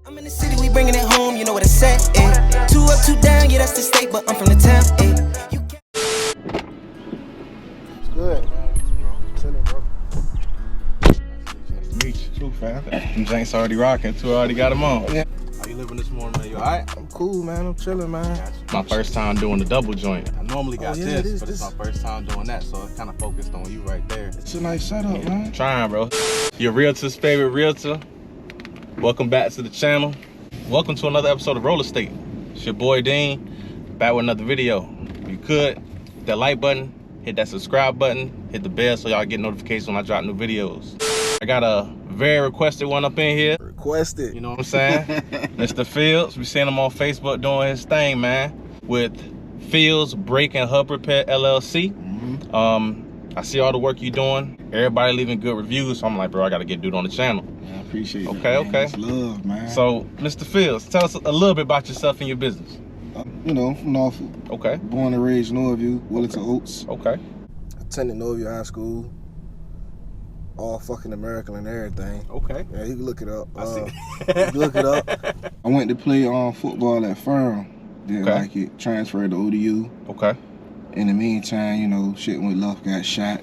I'm in the city, we bringing it home, you know what I said, eh? 2 up, 2 down, yeah, that's the state, but I'm from the town, eh? You can't... It's good. Chilling, bro. Nice to meet you too, fam. Them Janks already rocking, too. Already got them on. Yeah. How you living this morning, man? You alright? I'm cool, man. I'm chilling, man. My first time doing the double joint. I normally got yeah, this, but it's my first time doing that, so I kind of focused on you right there. It's a nice setup, man. Trying, bro. Your realtor's favorite realtor. Welcome back to the channel. Welcome to another episode of Rolle Estate. It's your boy Dean, back with another video. If you could, hit that like button, hit that subscribe button, hit the bell so y'all get notifications when I drop new videos. I got a very requested one up in here. Requested. You know what I'm saying? Mr. Fields, we seen him on Facebook doing his thing, man, with Fields Brake and Hub Repair LLC. I see all the work you doing. Everybody leaving good reviews, so I'm like, bro, I gotta get dude on the channel. Yeah, I appreciate it. Okay, okay. It's love, man. So, Mr. Fields, tell us a little bit about yourself and your business. You know, from Norfolk. Okay. Born and raised in Norview, Wellington Oaks. Okay. Attended Norview High School. All fucking American and everything. Okay. Yeah, you can look it up. I see. You can look it up. I went to play football at Firm. Didn't Okay. like it. Transferred to ODU. Okay. In the meantime, you know, shit went left, got shot.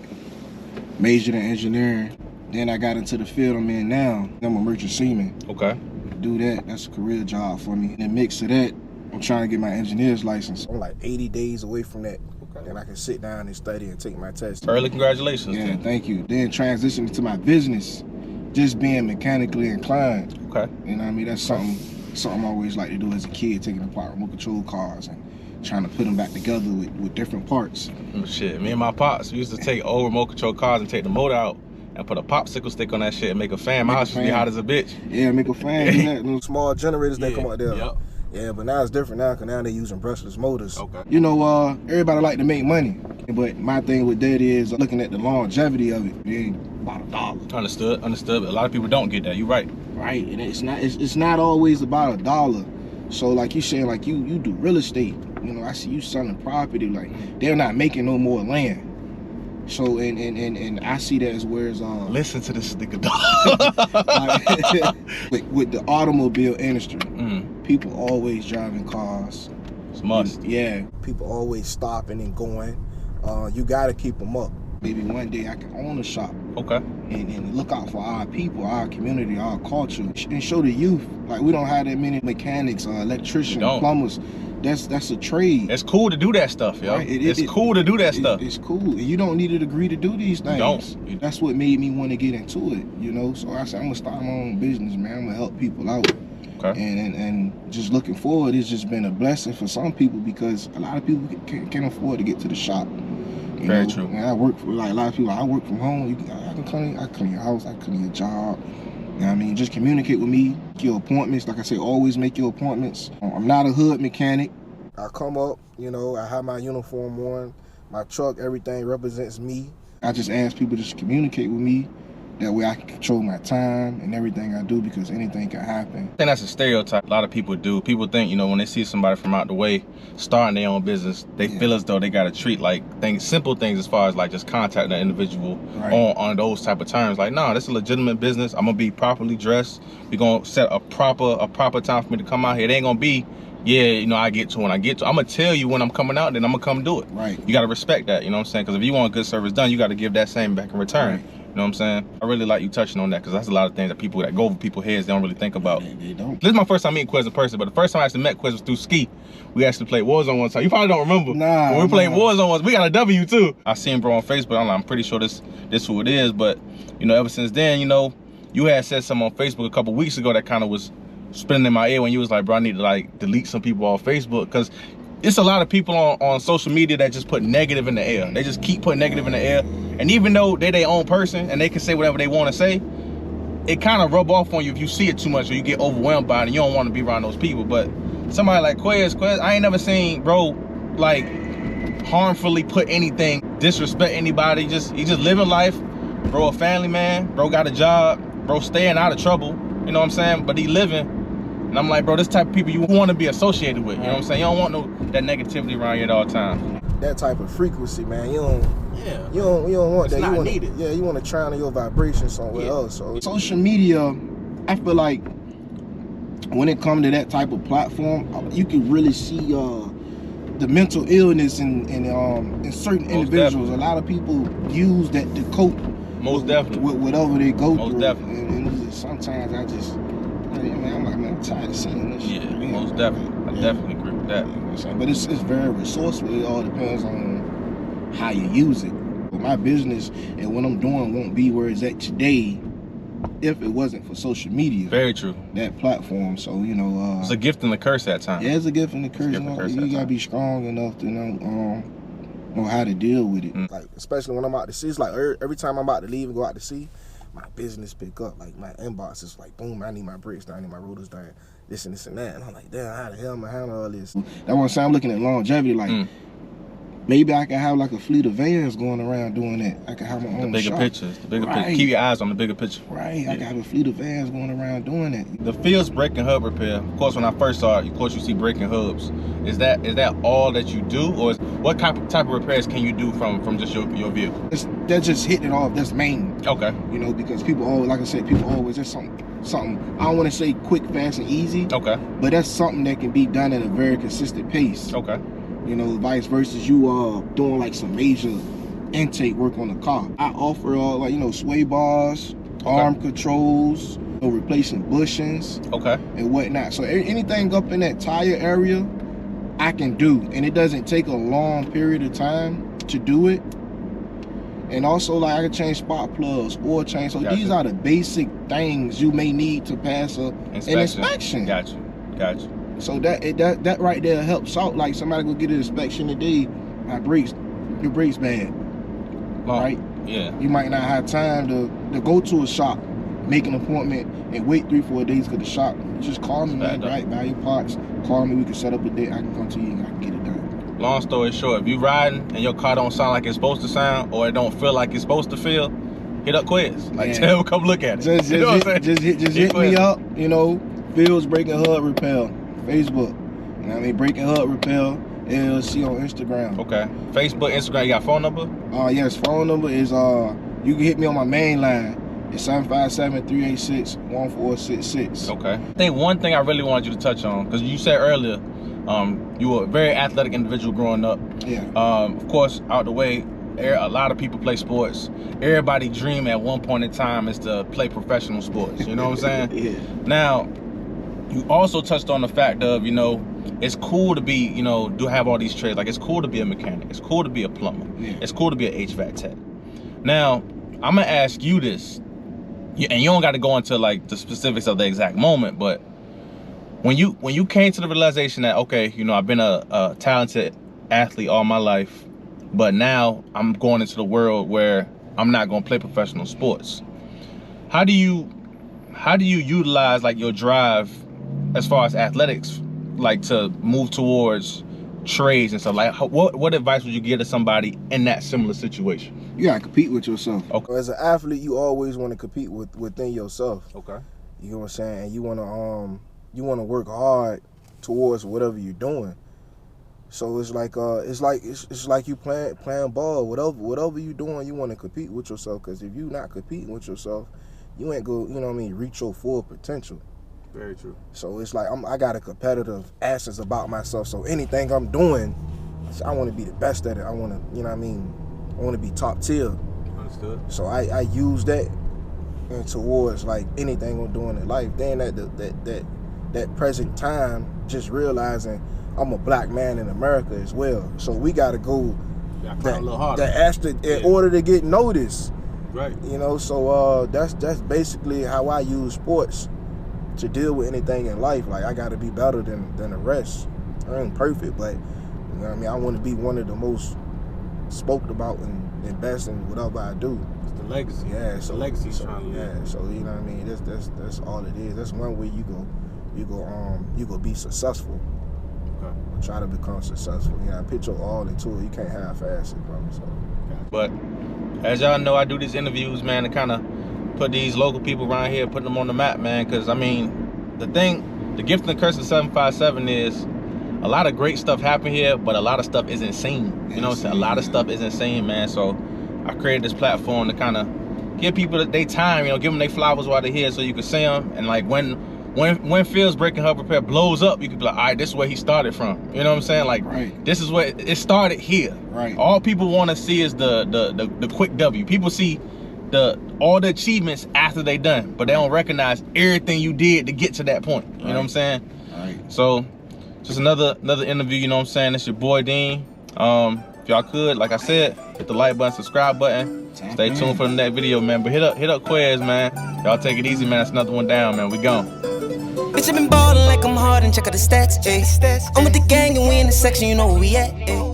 Majored in engineering. Then I got into the field I'm in now. I'm a merchant seaman. Okay. Do that, that's a career job for me. In the mix of that, I'm trying to get my engineer's license. I'm like 80 days away from that. Okay. Then I can sit down and study and take my test. Early congratulations. Yeah, Then. thank you. Then transition into my business, just being mechanically inclined. Okay. You know what I mean? That's something I always like to do as a kid, taking apart remote control cars and trying to put them back together with different parts. Oh, shit, me and my pops, we used to take old remote control cars and take the motor out and put a popsicle stick on that shit and make a fan. My house used to be hot as a bitch. Yeah, make a fan. You know, those small generators that come out there. Yep. Yeah, but now it's different now, because now they're using brushless motors. Okay. You know, everybody like to make money, but my thing with that is looking at the longevity of it. It ain't about $1. Understood, understood. But a lot of people don't get that. You're right. Right, and it's not always about $1. So like you saying, like you do real estate. You know, I see you selling property. Like they're not making no more land. So and I see that as where it's Listen to this nigga, like, with the automobile industry, Mm. people always driving cars. It's must. Yeah, people always stopping and going. You gotta keep them up. Maybe one day I can own a shop Okay. and look out for our people, our community, our culture, and show the youth. Like we don't have that many mechanics or electricians, plumbers. That's a trade. It's cool to do that stuff, yo. Right, it's cool to do that stuff. It's cool. You don't need a degree to do these things. You don't. That's what made me want to get into it, you know? So I said, I'm gonna start my own business, man. I'm gonna help people out. Okay. And just looking forward, it's just been a blessing for some people because a lot of people can't afford to get to the shop. You Very know? true. And I work for, like a lot of people, I work from home. I can clean your house, I clean your job. You know what I mean? Just communicate with me, make your appointments. Like I say, always make your appointments. I'm not a hood mechanic. I come up, you know, I have my uniform on, my truck, everything represents me. I just ask people to just communicate with me. That way I can control my time and everything I do because anything can happen. I think that's a stereotype a lot of people do. People think, you know, when they see somebody from out the way starting their own business, they feel as though they got to treat like simple things as far as like just contacting an individual on those type of terms. Like, nah, this is a legitimate business. I'm gonna be properly dressed. We're gonna set a proper time for me to come out here. It ain't gonna be, yeah, you know, I get to when I get to. I'm gonna tell you when I'm coming out, then I'm gonna come do it. Right. You gotta respect that, you know what I'm saying? Because if you want good service done, you gotta give that same back in return. Right. You know what I'm saying? I really like you touching on that because that's a lot of things that people that go over people's heads they don't really think about. They don't. This is my first time meeting Quiz in person, but the first time I actually met Quiz was through Ski. We actually played Warzone one time. You probably don't remember. Nah. When we played Warzone once, we got a W too. I seen bro on Facebook. I'm pretty sure this who it is, but you know, ever since then, you know, you had said something on Facebook a couple weeks ago that kind of was spinning in my ear when you was like, bro, I need to like delete some people off Facebook because it's a lot of people on social media that just put negative in the air. They just keep putting negative in the air. And even though they're their own person and they can say whatever they want to say, it kind of rub off on you if you see it too much or you get overwhelmed by it and you don't want to be around those people. But somebody like Quiz, I ain't never seen bro like harmfully put anything, disrespect anybody. He just living life. Bro a family man, bro got a job, bro staying out of trouble, you know what I'm saying? But he living. And I'm like, bro, this type of people you want to be associated with. You know what I'm saying? You don't want that negativity around you at all times. That type of frequency, man, you don't want that. Not you want needed. Yeah, you want to channel your vibration somewhere else. So social media, I feel like when it comes to that type of platform, you can really see the mental illness in certain individuals. Definitely. A lot of people use that to cope Most definitely. with whatever they go Most through. definitely. And it's just, sometimes I'm like, man, I'm tired of seeing this shit. Yeah, most definitely. I definitely agree with that. You know what I'm saying? But it's very resourceful. It all depends on how you use it. But my business and what I'm doing won't be where it's at today if it wasn't for social media. Very true. That platform. So, you know, it's a gift and a curse at times. yeah, it's a gift and a curse. You gotta be strong enough to know how to deal with it. Like, especially when I'm out to sea, it's like every time I'm about to leave and go out to sea, my business pick up. Like, my inbox is like, boom, I need my brakes done, I need my rotors done, this and that. And I'm like, damn, how the hell am I handle all this? That's what I'm saying. I'm looking at longevity, like, maybe I can have like a fleet of vans going around doing that. I can have my own bigger shop. pictures. The bigger picture. Keep your eyes on the bigger picture. Right. I can have a fleet of vans going around doing that. The Fields brake and hub repair. Of course, when I first saw it, of course you see brake and hubs. Is that all that you do, or what type of repairs can you do from just your vehicle? That's just hitting it off. That's main. Okay. You know, because people always, like I said, there's something. I don't want to say quick, fast, and easy. Okay. But that's something that can be done at a very consistent pace. Okay. You know, vice versa, you doing like some major intake work on the car. I offer like, you know, sway bars, arm controls, you know, replacing bushings, and whatnot. So anything up in that tire area, I can do, and it doesn't take a long period of time to do it. And also, like, I can change spark plugs, oil change. So these are the basic things you may need to pass an inspection. Gotcha. So that right there helps out. Like, somebody go get an inspection today, your brakes bad, right? Yeah. You might not have time to go to a shop, make an appointment, and wait 3-4 days for the shop. Just call me, man, right? Buy your parts. Call me. We can set up a date. I can come to you and I can get it done. Long story short, if you riding and your car don't sound like it's supposed to sound, or it don't feel like it's supposed to feel, hit up Quiz. Like, tell him, come look at it. Just hit me up. You know, Fields Brake and Hub Repair, Facebook. You know what I mean? Brake and Hub Repair, LLC on Instagram. Okay. Facebook, Instagram. You got phone number? Yes. Phone number is you can hit me on my main line. It's 757-386-1466. Okay. I think one thing I really wanted you to touch on, because you said earlier, you were a very athletic individual growing up. Yeah. Of course, out the way, a lot of people play sports. Everybody dream at one point in time is to play professional sports. You know what I'm saying? Yeah. Now, you also touched on the fact of, you know, it's cool to be, you know, have all these trades. Like, it's cool to be a mechanic. It's cool to be a plumber. Yeah. It's cool to be an HVAC tech. Now, I'm gonna ask you this. And you don't got to go into like the specifics of the exact moment, but when you came to the realization that, okay, you know, I've been a talented athlete all my life, but now I'm going into the world where I'm not going to play professional sports. How do you utilize like your drive as far as athletics, like to move towards trades and stuff? Like, what advice would you give to somebody in that similar situation? You gotta compete with yourself. Okay. As an athlete, you always want to compete within yourself. Okay. You know what I'm saying? And you wanna work hard towards whatever you're doing. So it's like you playing ball. Whatever you're doing, you want to compete with yourself. Because if you're not competing with yourself, you ain't go, you know what I mean, reach your full potential. Very true. So it's like I got a competitive essence about myself. So anything I'm doing, I want to be the best at it. I want to, you know what I mean, I want to be top tier. Understood. So I use that towards like anything I'm doing in life. Then that present time, just realizing I'm a black man in America as well. So we got to go a little harder. In order to get noticed. Right. You know, so that's basically how I use sports to deal with anything in life. Like, I got to be better than the rest. I ain't perfect, but you know what I mean, I want to be one of the most spoke about and best in whatever I do. It's the legacy. Yeah, so the legacy's trying to live. So you know what I mean, that's all it is. That's one way you go be successful. Okay. Try to become successful. You know, put your all into it. You can't half-ass it, bro. So. But as y'all know, I do these interviews, man, to kind of put these local people around here, put them on the map, man. Because I mean, the gift and the curse of 757 is a lot of great stuff happen here, but a lot of stuff isn't seen. You know what I'm saying? A lot of stuff isn't seen, man. So I created this platform to kind of give people their time, you know, give them their flowers while they're here, so you can see them. And like when when Phil's breaking her prepare blows up, you could be like, all right, this is where he started from. You know what I'm saying? Like, this is where it started here. Right. All people want to see is the quick W. People see all the achievements after they done, but they don't recognize everything you did to get to that point. You know what I'm saying? Right. So, just another interview. You know what I'm saying? It's your boy Dean. If y'all could, like I said, hit the like button, subscribe button. Stay tuned for the next video, man. But hit up Quez, man. Y'all take it easy, man. That's another one down, man. We gone. Bitch, I been ballin' like I'm hard and check out the stats, ayy. I'm with the gang and we in the section, you know where we at, ayy.